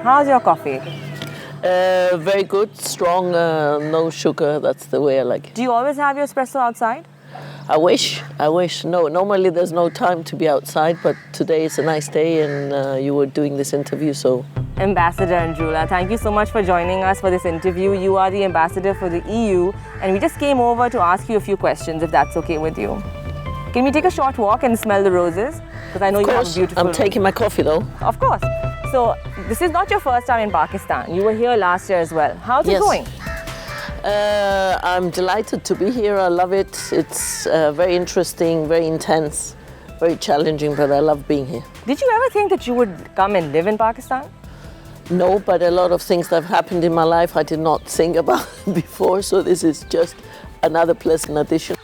How's your coffee? Very good, strong, no sugar. That's the way I like it. Do you always have your espresso outside? I wish. No, normally there's no time to be outside, but today is a nice day and you were doing this interview, so. Ambassador Androulla, thank you so much for joining us for this interview. You are the ambassador for the EU, and we just came over to ask you a few questions, if that's okay with you. Can we take a short walk and smell the roses? Because I know you have a beautiful. I'm taking my coffee though. Of course. So this is not your first time in Pakistan. You were here last year as well. How's it going? I'm delighted to be here. I love it. It's very interesting, very intense, very challenging, but I love being here. Did you ever think that you would come and live in Pakistan? No, but a lot of things that have happened in my life I did not think about before, so this is just another pleasant addition.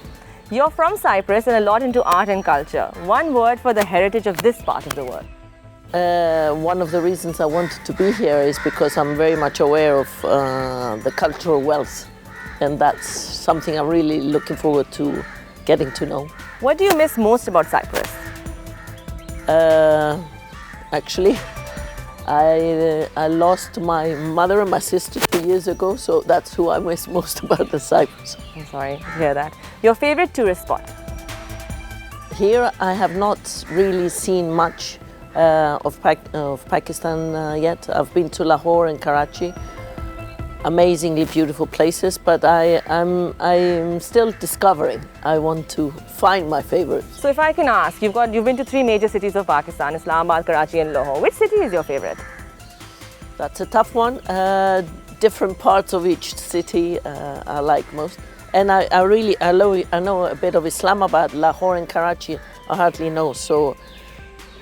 You're from Cyprus and a lot into art and culture. One word for the heritage of this part of the world. One of the reasons I wanted to be here is because I'm very much aware of the cultural wealth, and that's something I'm really looking forward to getting to know. What do you miss most about Cyprus? Actually, I lost my mother and my sister 2 years ago, so that's who I miss most about the Cyprus. I'm sorry to hear that. Your favorite tourist spot? Here I have not really seen much of Pakistan yet. I've been to Lahore and Karachi, amazingly beautiful places, but I'm still discovering. I want to find my favorites. So if I can ask, you've been to 3 major cities of Pakistan, Islamabad, Karachi and Lahore. Which city is your favorite? That's a tough one. Different parts of each city I like most. And I know a bit of Islamabad, Lahore and Karachi I hardly know. So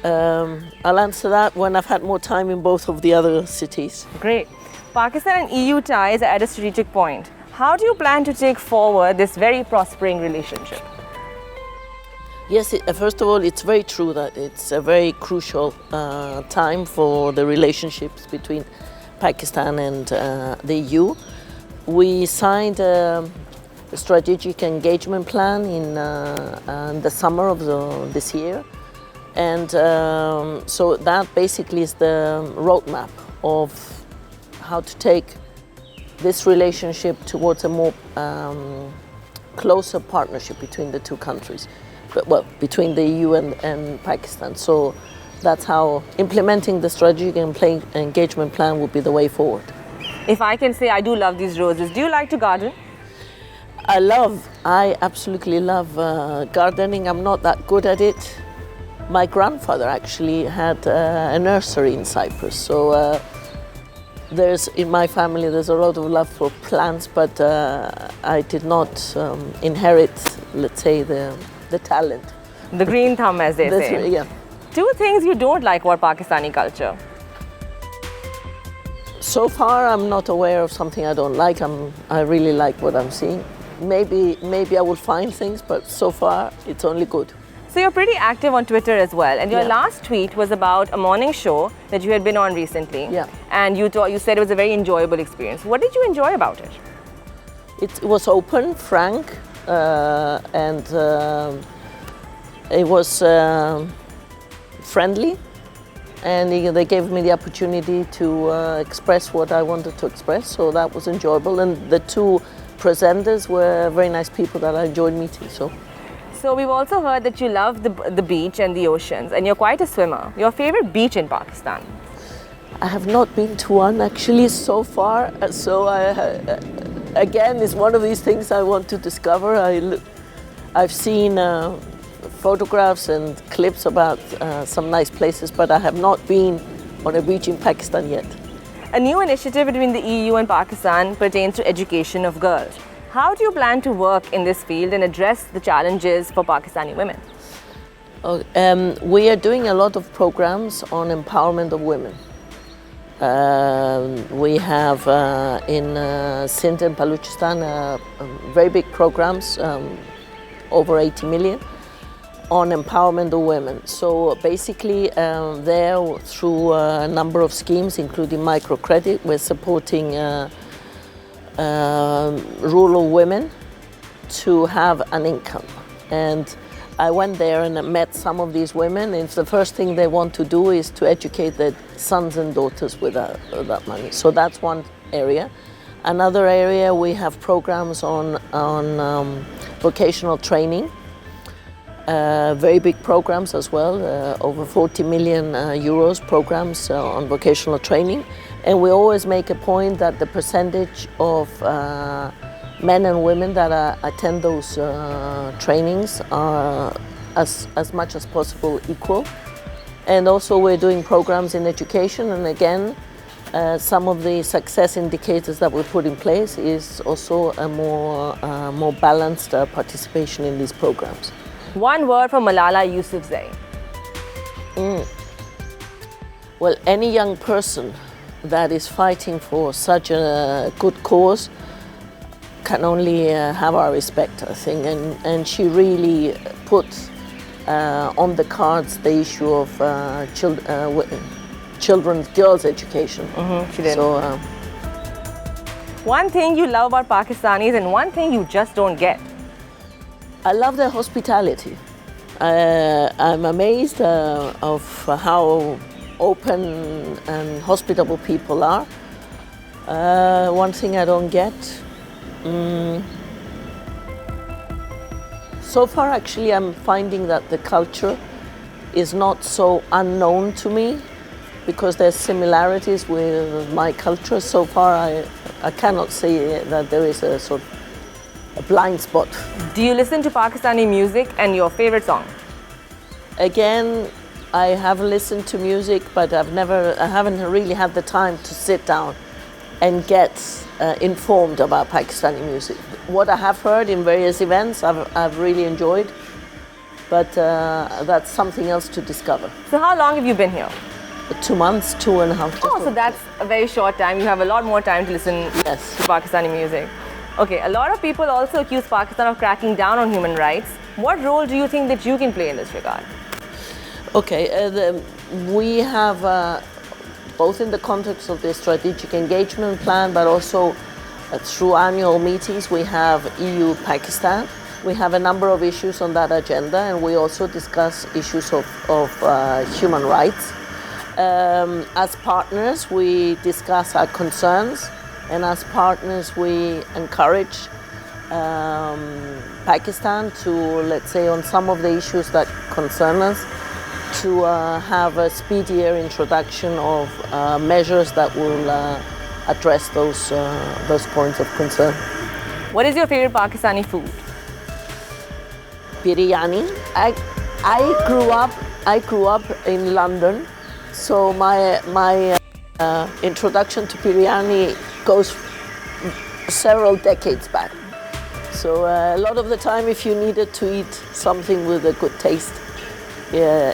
I'll answer that when I've had more time in both of the other cities. Great. Pakistan and EU ties are at a strategic point. How do you plan to take forward this very prospering relationship? Yes, first of all, it's very true that it's a very crucial time for the relationships between Pakistan and the EU. We signed a strategic engagement plan in the summer of this year. And so that basically is the roadmap of how to take this relationship towards a more closer partnership between the two countries, between the EU and Pakistan. So that's how implementing the strategic engagement plan would be the way forward. If I can say, I do love these roses. Do you like to garden? I absolutely love gardening. I'm not that good at it. My grandfather actually had a nursery in Cyprus, so in my family there's a lot of love for plants, but I did not inherit, let's say, the talent. The green thumb, as they say. Yeah. 2 things you don't like about Pakistani culture? So far, I'm not aware of something I don't like. I really like what I'm seeing. Maybe I will find things, but so far it's only good. So you're pretty active on Twitter as well, and your last tweet was about a morning show that you had been on recently. Yeah. And you said it was a very enjoyable experience. What did you enjoy about it? It was open, frank, and it was friendly. And they gave me the opportunity to express what I wanted to express, so that was enjoyable. And the 2 presenters were very nice people that I enjoyed meeting. So we've also heard that you love the beach and the oceans, and you're quite a swimmer. Your favorite beach in Pakistan? I have not been to one actually so far. So again, it's one of these things I want to discover. I've seen photographs and clips about some nice places, but I have not been on a beach in Pakistan yet. A new initiative between the EU and Pakistan pertains to education of girls. How do you plan to work in this field and address the challenges for Pakistani women? We are doing a lot of programs on empowerment of women. We have in Sindh and Balochistan very big programs, over 80 million, on empowerment of women. So basically there, through a number of schemes, including microcredit, we're supporting rural women to have an income. And I went there and met some of these women. It's the first thing they want to do is to educate their sons and daughters with that money. So that's one area. Another area, we have programs on vocational training. Very big programs as well, over 40 million euros programs on vocational training. And we always make a point that the percentage of men and women that attend those trainings are as much as possible equal. And also we're doing programs in education, and again, some of the success indicators that we put in place is also a more balanced participation in these programs. One word for Malala Yousafzai. Well, any young person that is fighting for such a good cause can only have our respect, I think, and she really put on the cards the issue of children's girls' education. She did. So, one thing you love about Pakistanis and one thing you just don't get. I love their hospitality. I'm amazed of how open and hospitable people are. One thing I don't get. So far, actually, I'm finding that the culture is not so unknown to me because there's similarities with my culture. So far, I cannot say that there is a sort of a blind spot. Do you listen to Pakistani music and your favorite song? Again, I have listened to music, but I haven't really had the time to sit down and get informed about Pakistani music. What I have heard in various events, I've really enjoyed, but that's something else to discover. So how long have you been here? 2 months, 2.5. Oh, so that's a very short time. You have a lot more time to listen to Pakistani music. Okay, a lot of people also accuse Pakistan of cracking down on human rights. What role do you think that you can play in this regard? Okay, we have, both in the context of the strategic engagement plan, but also through annual meetings, we have EU-Pakistan. We have a number of issues on that agenda, and we also discuss issues of human rights. As partners, we discuss our concerns, and as partners, we encourage Pakistan to, let's say, on some of the issues that concern us, to have a speedier introduction of measures that will address those points of concern. What is your favorite Pakistani food? Biryani. I grew up in London, so my introduction to biryani goes several decades back. So a lot of the time, if you needed to eat something with a good taste,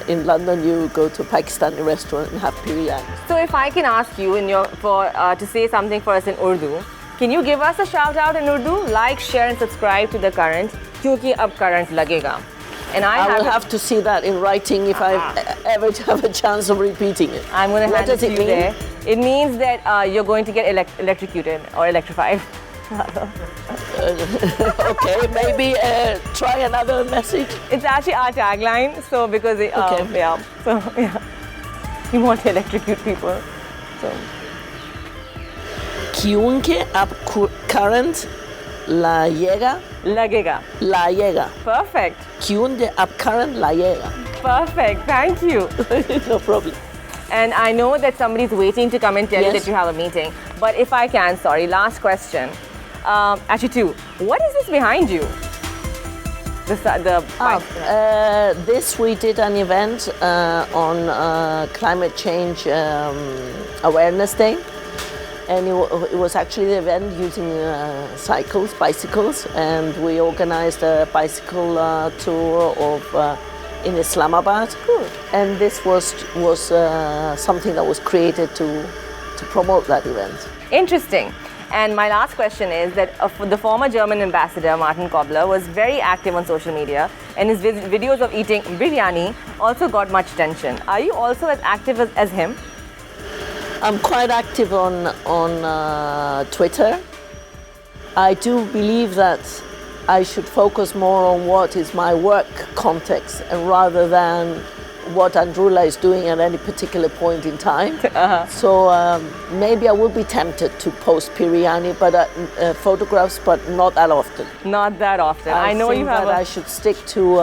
in London, you go to a Pakistani restaurant and have biryani. So if I can ask you to say something for us in Urdu, can you give us a shout out in Urdu? Like, share and subscribe to The Current, kyunki ab current lagega. And I will have to see that in writing if I ever have a chance of repeating it. I'm going to hand it to you there. It means that you're going to get electrocuted or electrified. Okay, maybe try another message. It's actually our tagline, so because we want to electrocute people. So. Kyunki ab current lagega. Perfect. Kyunki ab current lagega. Perfect. Thank you. No problem. And I know that somebody's waiting to come and tell you that you have a meeting. But if I can, last question. Actually, two. What is this behind you? This we did an event on Climate Change Awareness Day, and it was actually the event using bicycles, and we organized a bicycle tour of in Islamabad. Cool. And this was something that was created to promote that event. Interesting. And my last question is that the former German Ambassador Martin Kobler was very active on social media, and his videos of eating biryani also got much attention. Are you also as active as him? I'm quite active on Twitter. I do believe that I should focus more on what is my work context and rather than what Androulla is doing at any particular point in time. So maybe I will be tempted to post Piriani, but photographs, but not that often. Not that often. I know you have. I should stick to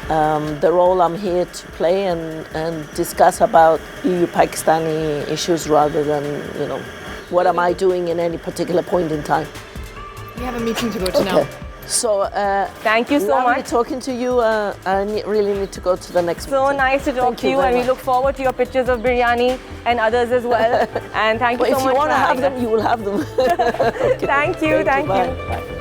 the role I'm here to play and discuss about EU Pakistani issues rather than what am I doing in any particular point in time. We have a meeting to go to now. So thank you so much. Talking to you. I really need to go to the next So meeting. nice to talk to you, and we look forward to your pictures of biryani and others as well. And thank you so much. If you want to have them, you will have them. Thank you. Bye.